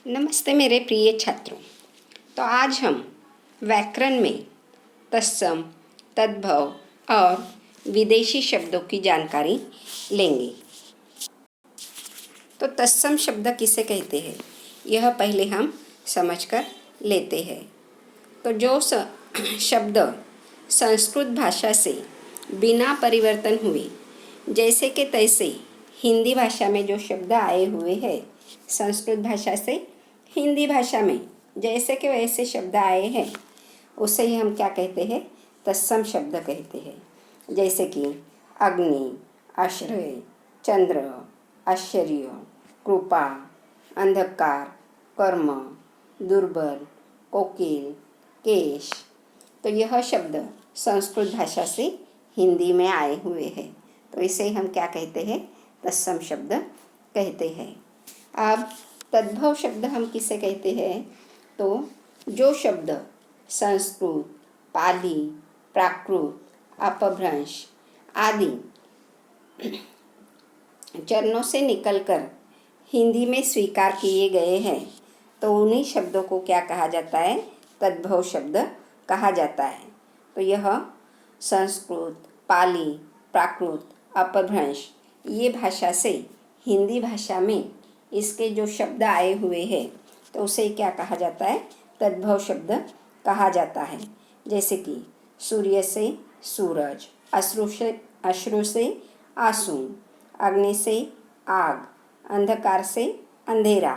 नमस्ते मेरे प्रिय छात्रों। तो आज हम व्याकरण में तत्सम, तद्भव और विदेशी शब्दों की जानकारी लेंगे। तो तत्सम शब्द किसे कहते हैं, यह पहले हम समझकर लेते हैं। तो जो शब्द संस्कृत भाषा से बिना परिवर्तन हुए जैसे कि तैसे हिंदी भाषा में जो शब्द आए हुए हैं, संस्कृत भाषा से हिंदी भाषा में जैसे कि वैसे शब्द आए हैं, उसे ही हम क्या कहते हैं, तत्सम शब्द कहते हैं। जैसे कि अग्नि, आश्रय, चंद्र, आश्चर्य, कृपा, अंधकार, कर्म, दुर्बल, कोकिल, केश। तो यह शब्द संस्कृत भाषा से हिंदी में आए हुए हैं, तो इसे हम क्या कहते हैं, तत्सम शब्द कहते हैं। अब तद्भव शब्द हम किसे कहते हैं, तो जो शब्द संस्कृत, पाली, प्राकृत, अपभ्रंश आदि चरणों से निकलकर हिंदी में स्वीकार किए गए हैं, तो उन्हीं शब्दों को क्या कहा जाता है, तद्भव शब्द कहा जाता है। तो यह संस्कृत, पाली, प्राकृत, अपभ्रंश ये भाषा से हिंदी भाषा में इसके जो शब्द आए हुए हैं, तो उसे क्या कहा जाता है, तद्भव शब्द कहा जाता है। जैसे कि सूर्य से सूरज, अश्रु से आंसू, अग्नि से आग, अंधकार से अंधेरा,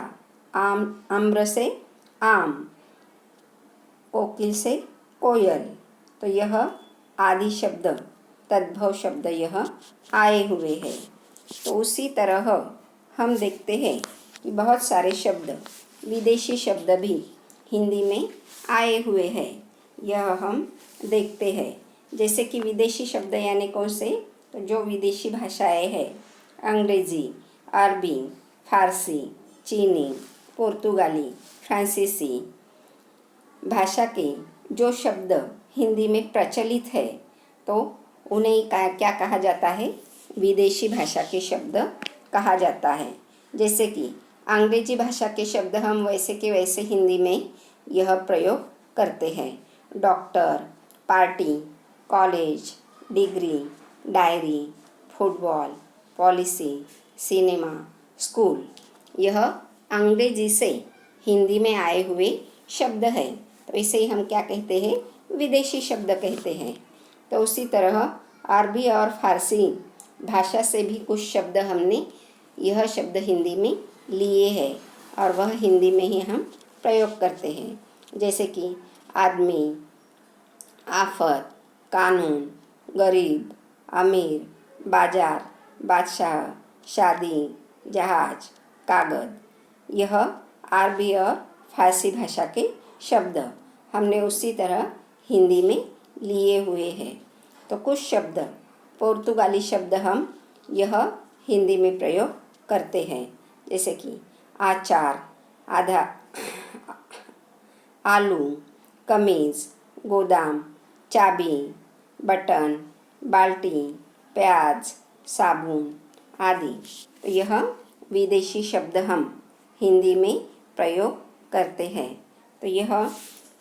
आम्र से आम, कोकिल से कोयल। तो यह आदि शब्द तद्भव शब्द यह आए हुए हैं। तो उसी तरह हम देखते हैं कि बहुत सारे शब्द, विदेशी शब्द भी हिंदी में आए हुए हैं, यह हम देखते हैं। जैसे कि विदेशी शब्द यानी कौन से, तो जो विदेशी भाषाएं हैं, अंग्रेज़ी, अरबी, फारसी, चीनी, पुर्तगाली, फ्रांसीसी भाषा के जो शब्द हिंदी में प्रचलित है, तो उन्हें क्या कहा जाता है, विदेशी भाषा के शब्द कहा जाता है। जैसे कि अंग्रेजी भाषा के शब्द हम वैसे के वैसे हिंदी में यह प्रयोग करते हैं। Doctor, party, college, degree, diary, football, policy, cinema, school, यह अंग्रेजी से हिंदी में आए हुए शब्द हैं, तो इसे हम क्या कहते हैं, विदेशी शब्द कहते हैं। तो उसी तरह अरबी और फारसी भाषा से भी कुछ शब्द हमने यह शब्द हिंदी में लिए हैं और वह हिंदी में ही हम प्रयोग करते हैं। जैसे कि आदमी, आफत, कानून, गरीब, अमीर, बाजार, बादशाह, शादी, जहाज, कागज, यह अरबी और फारसी भाषा के शब्द हमने उसी तरह हिंदी में लिए हुए हैं। तो कुछ शब्द पुर्तगाली शब्द हम यह हिंदी में प्रयोग करते हैं। जैसे कि आचार, आधा, आलू, कमीज, गोदाम, चाबी, बटन, बाल्टी, प्याज, साबुन आदि। तो यह विदेशी शब्द हम हिंदी में प्रयोग करते हैं। तो यह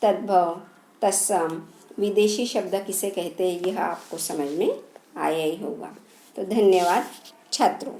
तद्भव, तत्सम, विदेशी शब्द किसे कहते हैं, यह आपको समझ में आया ही होगा। तो धन्यवाद छात्रों।